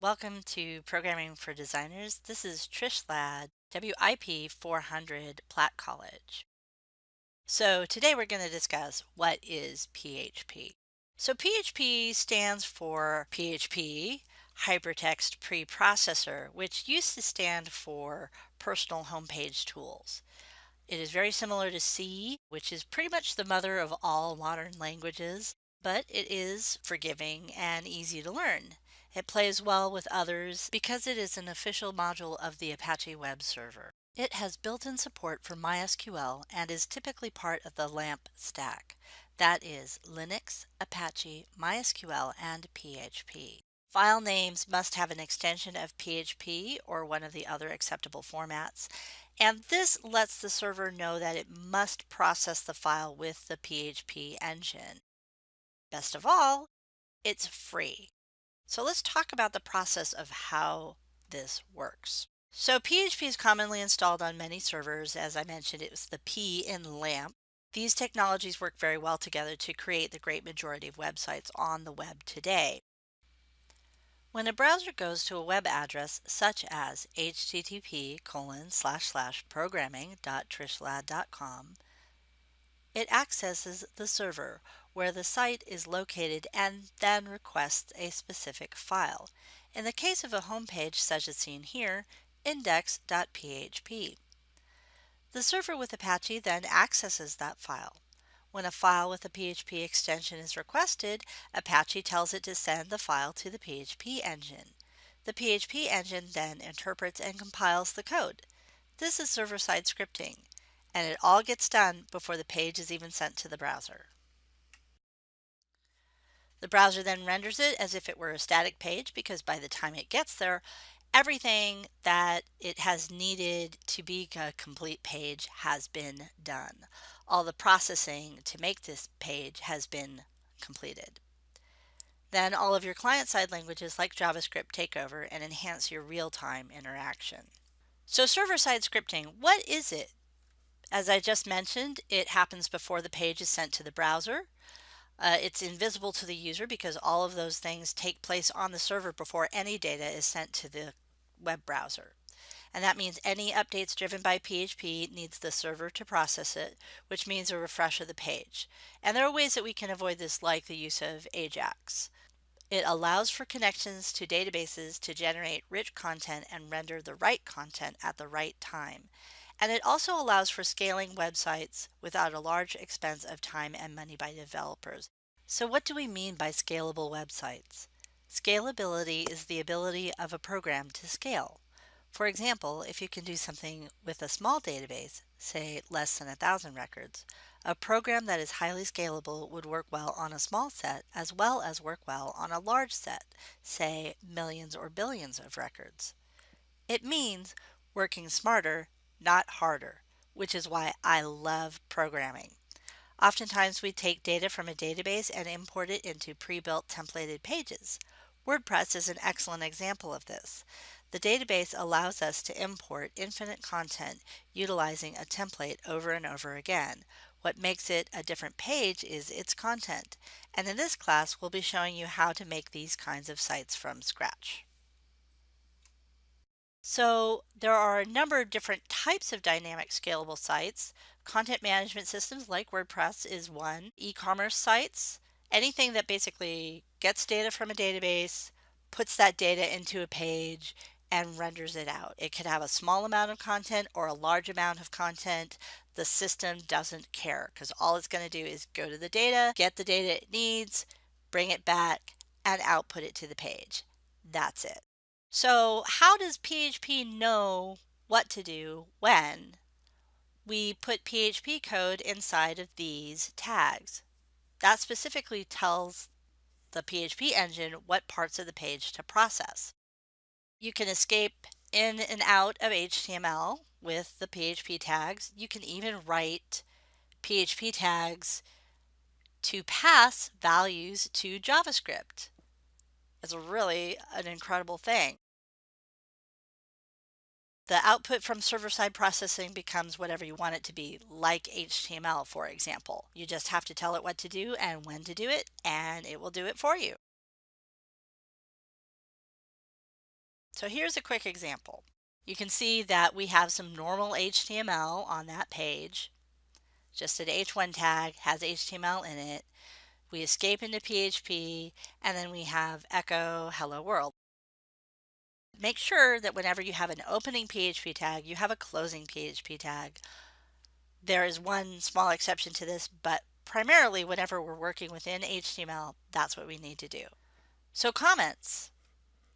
Welcome to Programming for Designers. This is Trish Ladd, WIP400 Platt College. So today we're going to discuss what is PHP. So PHP stands for PHP, Hypertext Preprocessor, which used to stand for Personal Homepage Tools. It is very similar to C, which is pretty much the mother of all modern languages, but it is forgiving and easy to learn. It plays well with others because it is an official module of the Apache web server. It has built-in support for MySQL and is typically part of the LAMP stack. That is Linux, Apache, MySQL, and PHP. File names must have an extension of PHP or one of the other acceptable formats, and this lets the server know that it must process the file with the PHP engine. Best of all, it's free. So let's talk about the process of how this works. So PHP is commonly installed on many servers. As I mentioned, it was the P in LAMP. These technologies work very well together to create the great majority of websites on the web today. When a browser goes to a web address such as http://programming.trishlad.com, it accesses the server where the site is located and then requests a specific file. In the case of a home page such as seen here, index.php. The server with Apache then accesses that file. When a file with a PHP extension is requested, Apache tells it to send the file to the PHP engine. The PHP engine then interprets and compiles the code. This is server-side scripting, and it all gets done before the page is even sent to the browser. The browser then renders it as if it were a static page because by the time it gets there, everything that it has needed to be a complete page has been done. All the processing to make this page has been completed. Then all of your client-side languages like JavaScript take over and enhance your real-time interaction. So server-side scripting, what is it? As I just mentioned, it happens before the page is sent to the browser. It's invisible to the user because all of those things take place on the server before any data is sent to the web browser. And that means any updates driven by PHP needs the server to process it, which means a refresh of the page. And there are ways that we can avoid this, like the use of AJAX. It allows for connections to databases to generate rich content and render the right content at the right time. And it also allows for scaling websites without a large expense of time and money by developers. So what do we mean by scalable websites? Scalability is the ability of a program to scale. For example, if you can do something with a small database, say less than 1,000 records, a program that is highly scalable would work well on a small set as well as work well on a large set, say millions or billions of records. It means working smarter, not harder, which is why I love programming. Oftentimes we take data from a database and import it into pre-built templated pages. WordPress is an excellent example of this. The database allows us to import infinite content utilizing a template over and over again. What makes it a different page is its content. And in this class, we'll be showing you how to make these kinds of sites from scratch. So there are a number of different types of dynamic scalable sites. Content management systems like WordPress is one. E-commerce sites, anything that basically gets data from a database, puts that data into a page, and renders it out. It could have a small amount of content or a large amount of content. The system doesn't care because all it's going to do is go to the data, get the data it needs, bring it back, and output it to the page. That's it. So how does PHP know what to do when we put PHP code inside of these tags? That specifically tells the PHP engine what parts of the page to process. You can escape in and out of HTML with the PHP tags. You can even write PHP tags to pass values to JavaScript. It's really an incredible thing. The output from server-side processing becomes whatever you want it to be, like HTML, for example. You just have to tell it what to do and when to do it, and it will do it for you. So here's a quick example. You can see that we have some normal HTML on that page. Just an H1 tag has HTML in it. We escape into PHP, and then we have echo hello world. Make sure that whenever you have an opening PHP tag, you have a closing PHP tag. There is one small exception to this, but primarily whenever we're working within HTML, that's what we need to do. So comments.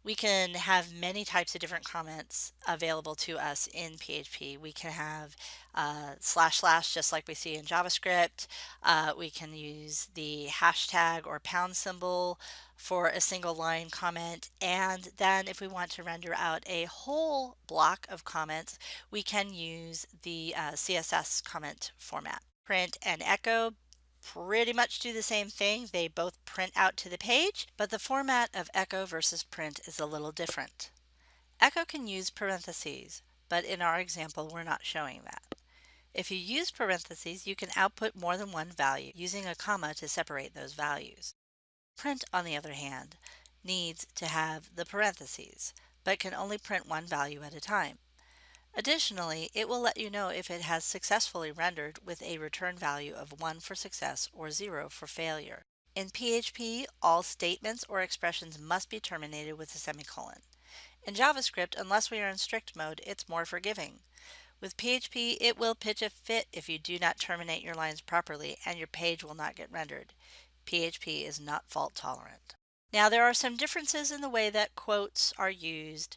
We can have many types of different comments available to us in PHP. We can have slash slash just like we see in JavaScript. We can use the hashtag or pound symbol for a single line comment. And then if we want to render out a whole block of comments, we can use the CSS comment format. Print and echo pretty much do the same thing. They both print out to the page, but the format of echo versus print is a little different. Echo can use parentheses, but in our example, we're not showing that. If you use parentheses, you can output more than one value using a comma to separate those values. Print, on the other hand, needs to have the parentheses, but can only print one value at a time. Additionally, it will let you know if it has successfully rendered with a return value of 1 for success or 0 for failure. In PHP, all statements or expressions must be terminated with a semicolon. In JavaScript, unless we are in strict mode, it's more forgiving. With PHP, it will pitch a fit if you do not terminate your lines properly and your page will not get rendered. PHP is not fault tolerant. Now, there are some differences in the way that quotes are used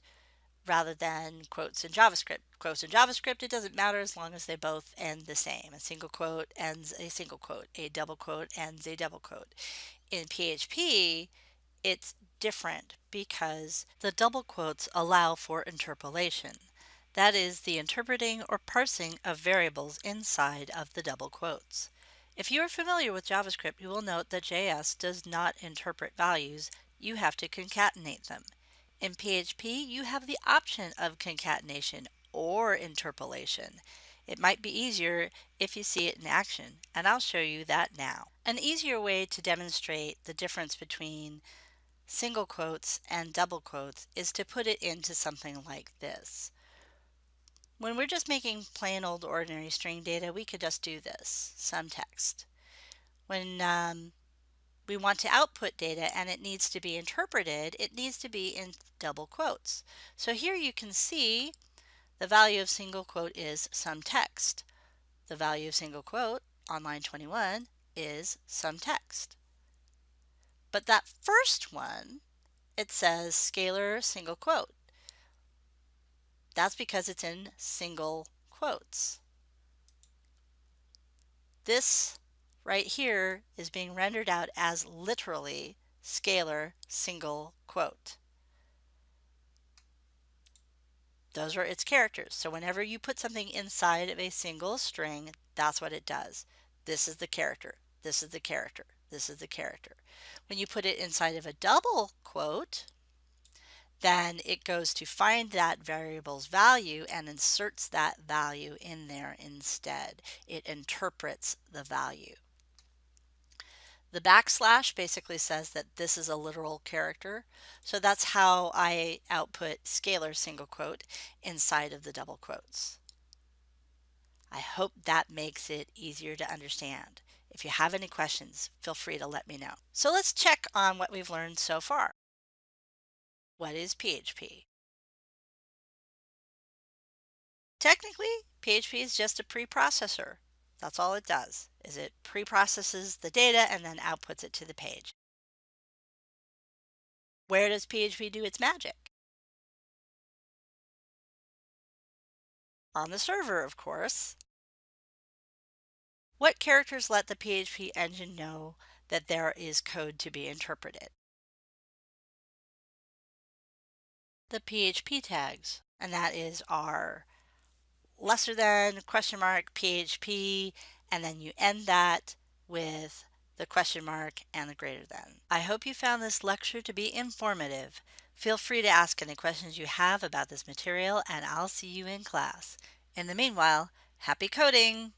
rather than quotes in JavaScript. Quotes in JavaScript, it doesn't matter as long as they both end the same. A single quote ends a single quote. A double quote ends a double quote. In PHP, it's different because the double quotes allow for interpolation. That is the interpreting or parsing of variables inside of the double quotes. If you are familiar with JavaScript, you will note that JS does not interpret values. You have to concatenate them. In PHP, you have the option of concatenation or interpolation. It might be easier if you see it in action, and I'll show you that now. An easier way to demonstrate the difference between single quotes and double quotes is to put it into something like this. When we're just making plain old ordinary string data, we could just do this, some text. When we want to output data and it needs to be interpreted, it needs to be in double quotes. So here you can see the value of single quote is some text. The value of single quote on line 21 is some text. But that first one, it says scalar single quote. That's because it's in single quotes. This right here is being rendered out as literally scalar single quote. Those are its characters. So whenever you put something inside of a single string, that's what it does. This is the character. This is the character. This is the character. When you put it inside of a double quote, then it goes to find that variable's value and inserts that value in there instead. It interprets the value. The backslash basically says that this is a literal character. So that's how I output scalar single quote inside of the double quotes. I hope that makes it easier to understand. If you have any questions, feel free to let me know. So let's check on what we've learned so far. What is PHP? Technically, PHP is just a preprocessor. That's all it does, is it preprocesses the data and then outputs it to the page. Where does PHP do its magic? On the server, of course. What characters let the PHP engine know that there is code to be interpreted? The PHP tags, and that is our lesser than, question mark, PHP, and then you end that with the question mark and the greater than. I hope you found this lecture to be informative. Feel free to ask any questions you have about this material and I'll see you in class. In the meanwhile, happy coding!